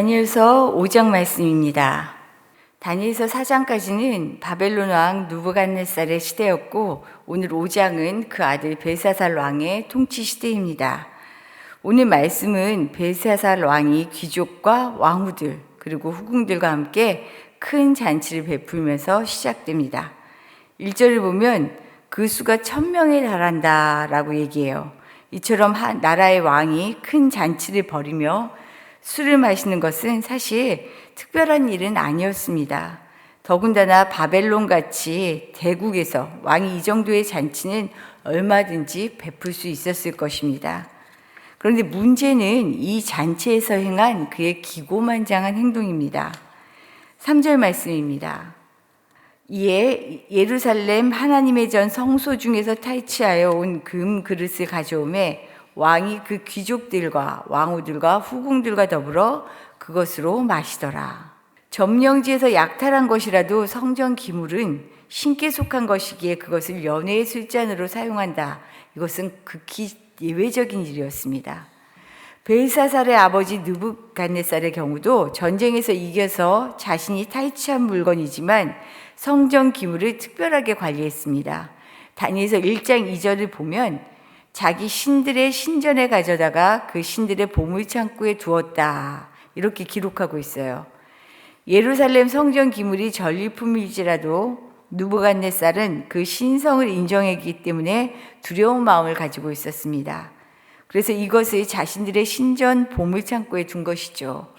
다니엘서 5장 말씀입니다. 다니엘서 4장까지는 바벨론 왕 느부갓네살의 시대였고, 오늘 5장은 그 아들 벨사살 왕의 통치 시대입니다. 오늘 말씀은 벨사살 왕이 귀족과 왕후들 그리고 후궁들과 함께 큰 잔치를 베풀면서 시작됩니다. 1절을 보면 그 수가 1000명에 달한다 라고 얘기해요. 이처럼 나라의 왕이 큰 잔치를 벌이며 술을 마시는 것은 사실 특별한 일은 아니었습니다. 더군다나 바벨론같이 대국에서 왕이 이 정도의 잔치는 얼마든지 베풀 수 있었을 것입니다. 그런데 문제는 이 잔치에서 행한 그의 기고만장한 행동입니다. 3절 말씀입니다. 이에 예루살렘 하나님의 전 성소 중에서 탈취하여 온 금 그릇을 가져오매 왕이 그 귀족들과 왕후들과 후궁들과 더불어 그것으로 마시더라. 점령지에서 약탈한 것이라도 성전 기물은 신께 속한 것이기에 그것을 연회의 술잔으로 사용한다. 이것은 극히 예외적인 일이었습니다. 벨사살의 아버지 느부갓네살의 경우도 전쟁에서 이겨서 자신이 탈취한 물건이지만 성전 기물을 특별하게 관리했습니다. 다니엘서 1장 2절을 보면 자기 신들의 신전에 가져다가 그 신들의 보물창고에 두었다. 이렇게 기록하고 있어요. 예루살렘 성전 기물이 전리품일지라도 느부갓네살은 그 신성을 인정했기 때문에 두려운 마음을 가지고 있었습니다. 그래서 이것을 자신들의 신전 보물창고에 둔 것이죠.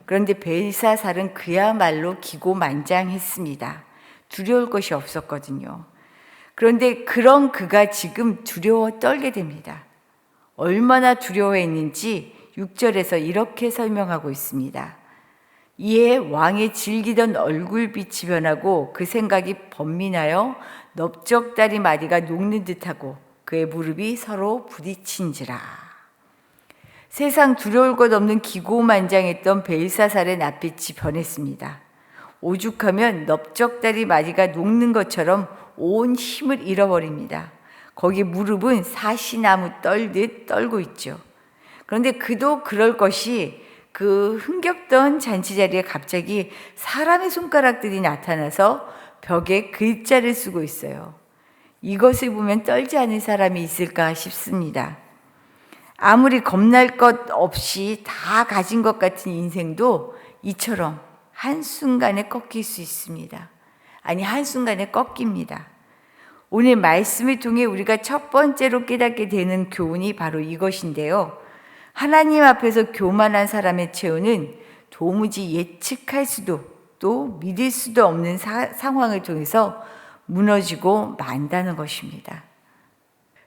그런데 벨사살은 그야말로 기고만장했습니다. 두려울 것이 없었거든요. 그런데 그런 그가 지금 두려워 떨게 됩니다. 얼마나 두려워했는지 6절에서 이렇게 설명하고 있습니다. 이에 왕의 질기던 얼굴빛이 변하고 그 생각이 번민하여 넓적다리 마디가 녹는 듯하고 그의 무릎이 서로 부딪힌지라. 세상 두려울 것 없는 기고만장했던 벨사살의 낯빛이 변했습니다. 오죽하면 넓적다리 마디가 녹는 것처럼 온 힘을 잃어버립니다. 거기 무릎은 사시나무 떨듯 떨고 있죠. 그런데 그도 그럴 것이 그 흥겹던 잔치 자리에 갑자기 사람의 손가락들이 나타나서 벽에 글자를 쓰고 있어요. 이것을 보면 떨지 않을 사람이 있을까 싶습니다. 아무리 겁날 것 없이 다 가진 것 같은 인생도 이처럼 한순간에 꺾일 수 있습니다. 아니, 한순간에 꺾입니다. 오늘 말씀을 통해 우리가 첫 번째로 깨닫게 되는 교훈이 바로 이것인데요. 하나님 앞에서 교만한 사람의 체온은 도무지 예측할 수도 또 믿을 수도 없는 상황을 통해서 무너지고 만다는 것입니다.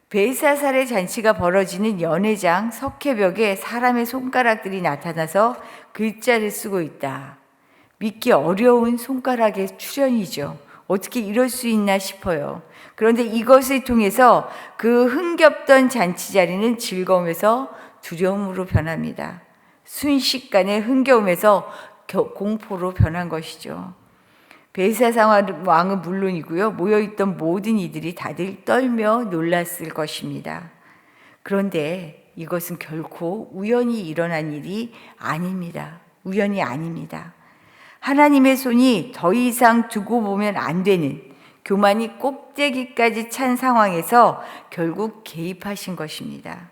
벨사살의 잔치가 벌어지는 연회장 석회벽에 사람의 손가락들이 나타나서 글자를 쓰고 있다. 믿기 어려운 손가락의 출현이죠. 어떻게 이럴 수 있나 싶어요. 그런데 이것을 통해서 그 흥겹던 잔치 자리는 즐거움에서 두려움으로 변합니다. 순식간에 흥겨움에서 공포로 변한 것이죠. 벨사살 왕은 물론이고요, 모여있던 모든 이들이 다들 떨며 놀랐을 것입니다. 그런데 이것은 결코 우연히 일어난 일이 아닙니다. 우연이 아닙니다. 하나님의 손이 더 이상 두고 보면 안 되는 교만이 꼭대기까지 찬 상황에서 결국 개입하신 것입니다.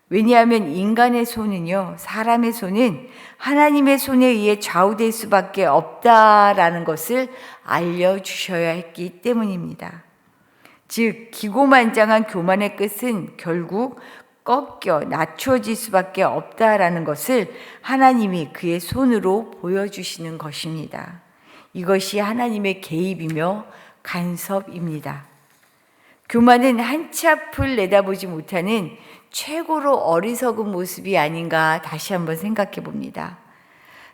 왜냐하면 인간의 손은요, 사람의 손은 하나님의 손에 의해 좌우될 수밖에 없다라는 것을 알려주셔야 했기 때문입니다. 즉, 기고만장한 교만의 끝은 결국 꺾여 낮춰질 수밖에 없다라는 것을 하나님이 그의 손으로 보여주시는 것입니다. 이것이 하나님의 개입이며 간섭입니다. 교만은 한치 앞을 내다보지 못하는 최고로 어리석은 모습이 아닌가 다시 한번 생각해 봅니다.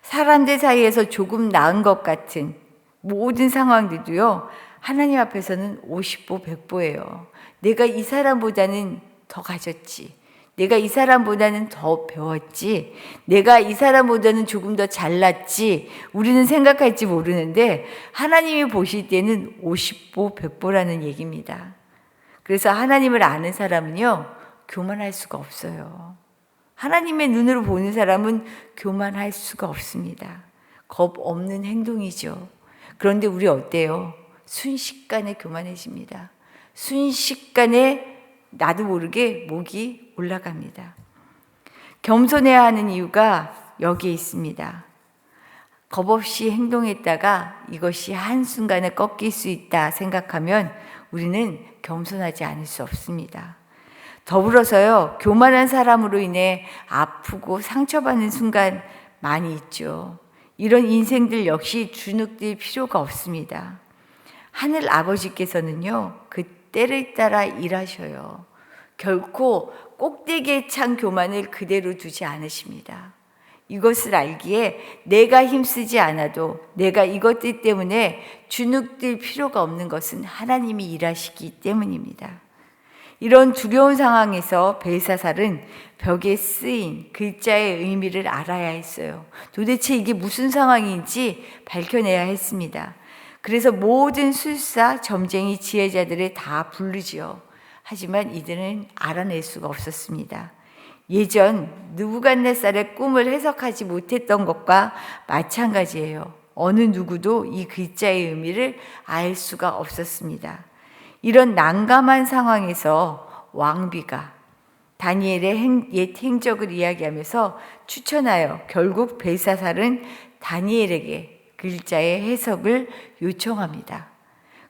사람들 사이에서 조금 나은 것 같은 모든 상황들도요, 하나님 앞에서는 50보 100보예요. 내가 이 사람보다는 더 가졌지. 내가 이 사람보다는 더 배웠지. 내가 이 사람보다는 조금 더 잘났지. 우리는 생각할지 모르는데 하나님이 보실 때는 50보 100보라는 얘기입니다. 그래서 하나님을 아는 사람은요, 교만할 수가 없어요. 하나님의 눈으로 보는 사람은 교만할 수가 없습니다. 겁 없는 행동이죠. 그런데 우리 어때요? 순식간에 교만해집니다. 순식간에 나도 모르게 목이 올라갑니다. 겸손해야 하는 이유가 여기에 있습니다. 겁 없이 행동했다가 이것이 한순간에 꺾일 수 있다 생각하면 우리는 겸손하지 않을 수 없습니다. 더불어서요, 교만한 사람으로 인해 아프고 상처받는 순간 많이 있죠. 이런 인생들 역시 주눅들 필요가 없습니다. 하늘 아버지께서는요, 그 때를 따라 일하셔요. 결코 꼭대기에 찬 교만을 그대로 두지 않으십니다. 이것을 알기에 내가 힘쓰지 않아도 내가 이것들 때문에 주눅들 필요가 없는 것은 하나님이 일하시기 때문입니다. 이런 두려운 상황에서 벨사살은 벽에 쓰인 글자의 의미를 알아야 했어요. 도대체 이게 무슨 상황인지 밝혀내야 했습니다. 그래서 모든 술사, 점쟁이, 지혜자들을 다 부르지요. 하지만 이들은 알아낼 수가 없었습니다. 예전 느부갓네살의 꿈을 해석하지 못했던 것과 마찬가지예요. 어느 누구도 이 글자의 의미를 알 수가 없었습니다. 이런 난감한 상황에서 왕비가 다니엘의 옛 행적을 이야기하면서 추천하여 결국 벨사살은 다니엘에게 글자의 해석을 요청합니다.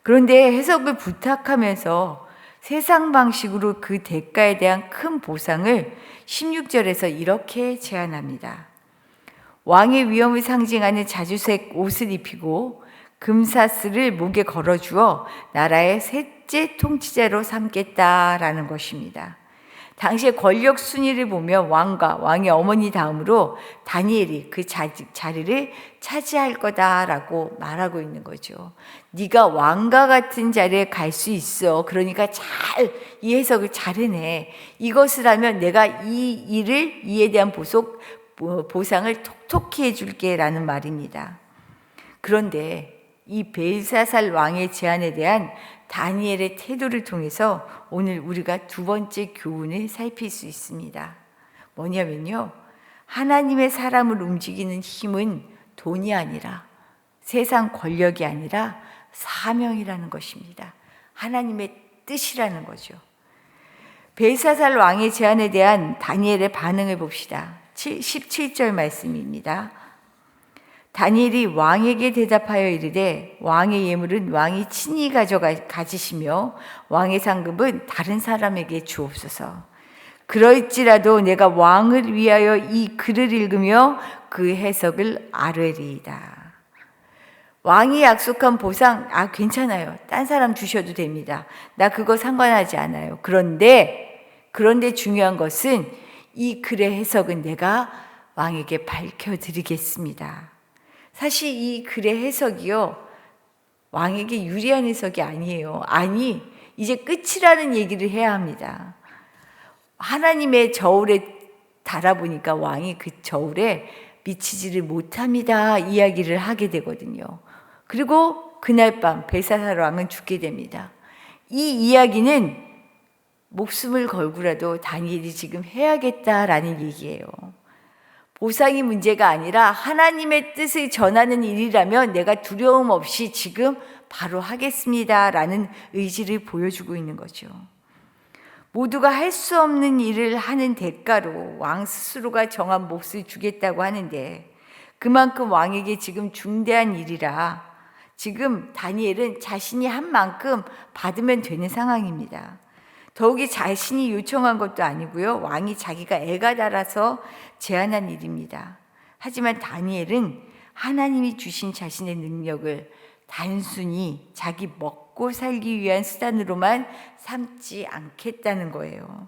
그런데 해석을 부탁하면서 세상 방식으로 그 대가에 대한 큰 보상을 16절에서 이렇게 제안합니다. 왕의 위엄을 상징하는 자주색 옷을 입히고 금사슬을 목에 걸어주어 나라의 셋째 통치자로 삼겠다라는 것입니다. 당시의 권력 순위를 보면 왕과 왕의 어머니 다음으로 다니엘이 그 자리를 차지할 거다라고 말하고 있는 거죠. 네가 왕과 같은 자리에 갈 수 있어. 그러니까 이 해석을 잘 해내. 이것을 하면 내가 이에 대한 보상을 톡톡히 해줄게 라는 말입니다. 그런데 이 벨사살 왕의 제안에 대한 다니엘의 태도를 통해서 오늘 우리가 두 번째 교훈을 살필 수 있습니다. 뭐냐면요, 하나님의 사람을 움직이는 힘은 돈이 아니라 세상 권력이 아니라 사명이라는 것입니다. 하나님의 뜻이라는 거죠. 벨사살 왕의 제안에 대한 다니엘의 반응을 봅시다. 17절 말씀입니다. 다니엘이 왕에게 대답하여 이르되 왕의 예물은 왕이 친히 가지시며 왕의 상급은 다른 사람에게 주옵소서. 그럴지라도 내가 왕을 위하여 이 글을 읽으며 그 해석을 아뢰리이다. 왕이 약속한 보상, 괜찮아요. 딴 사람 주셔도 됩니다. 나 그거 상관하지 않아요. 그런데 중요한 것은 이 글의 해석은 내가 왕에게 밝혀드리겠습니다. 사실 이 글의 해석이요, 왕에게 유리한 해석이 아니에요. 아니, 이제 끝이라는 얘기를 해야 합니다. 하나님의 저울에 달아보니까 왕이 그 저울에 미치지를 못합니다 이야기를 하게 되거든요. 그리고 그날 밤 벨사살 왕은 죽게 됩니다. 이 이야기는 목숨을 걸고라도 다니엘이 지금 해야겠다라는 얘기예요. 보상이 문제가 아니라 하나님의 뜻을 전하는 일이라면 내가 두려움 없이 지금 바로 하겠습니다라는 의지를 보여주고 있는 거죠. 모두가 할 수 없는 일을 하는 대가로 왕 스스로가 정한 몫을 주겠다고 하는데 그만큼 왕에게 지금 중대한 일이라 지금 다니엘은 자신이 한 만큼 받으면 되는 상황입니다. 더욱이 자신이 요청한 것도 아니고요. 왕이 자기가 애가 달아서 제안한 일입니다. 하지만 다니엘은 하나님이 주신 자신의 능력을 단순히 자기 먹고 살기 위한 수단으로만 삼지 않겠다는 거예요.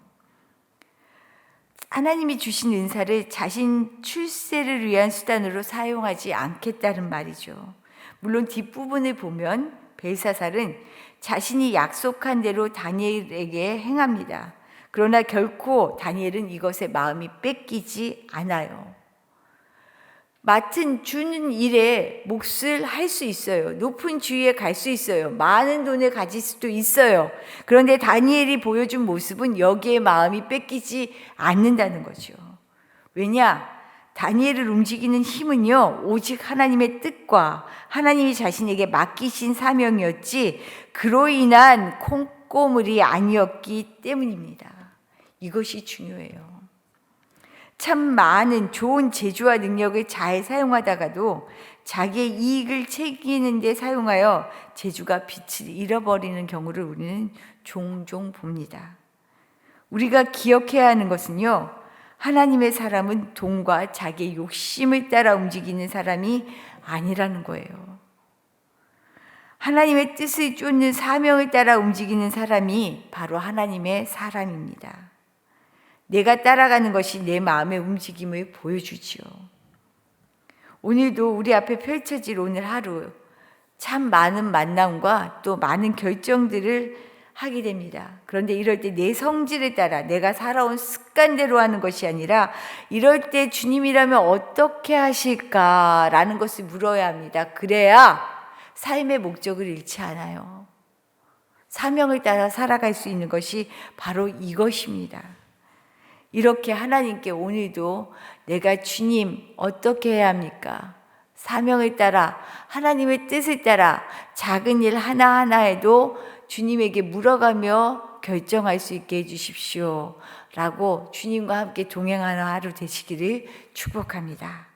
하나님이 주신 은사를 자신 출세를 위한 수단으로 사용하지 않겠다는 말이죠. 물론 뒷부분을 보면 벨사살은 자신이 약속한 대로 다니엘에게 행합니다. 그러나 결코 다니엘은 이것에 마음이 뺏기지 않아요. 주는 일에 몫을 할 수 있어요. 높은 지위에 갈 수 있어요. 많은 돈을 가질 수도 있어요. 그런데 다니엘이 보여준 모습은 여기에 마음이 뺏기지 않는다는 거죠. 왜냐? 다니엘을 움직이는 힘은요, 오직 하나님의 뜻과 하나님이 자신에게 맡기신 사명이었지, 그로 인한 콩고물이 아니었기 때문입니다. 이것이 중요해요. 참 많은 좋은 재주와 능력을 잘 사용하다가도 자기의 이익을 챙기는 데 사용하여 재주가 빛을 잃어버리는 경우를 우리는 종종 봅니다. 우리가 기억해야 하는 것은요, 하나님의 사람은 돈과 자기의 욕심을 따라 움직이는 사람이 아니라는 거예요. 하나님의 뜻을 쫓는 사명을 따라 움직이는 사람이 바로 하나님의 사람입니다. 내가 따라가는 것이 내 마음의 움직임을 보여주지요. 오늘도 우리 앞에 펼쳐질 오늘 하루, 참 많은 만남과 또 많은 결정들을 하게 됩니다. 그런데 이럴 때 내 성질에 따라 내가 살아온 습관대로 하는 것이 아니라, 이럴 때 주님이라면 어떻게 하실까라는 것을 물어야 합니다. 그래야 삶의 목적을 잃지 않아요. 사명을 따라 살아갈 수 있는 것이 바로 이것입니다. 이렇게 하나님께 오늘도 내가 주님 어떻게 해야 합니까? 사명을 따라, 하나님의 뜻을 따라 작은 일 하나하나에도 주님에게 물어가며 결정할 수 있게 해주십시오 라고 주님과 함께 동행하는 하루 되시기를 축복합니다.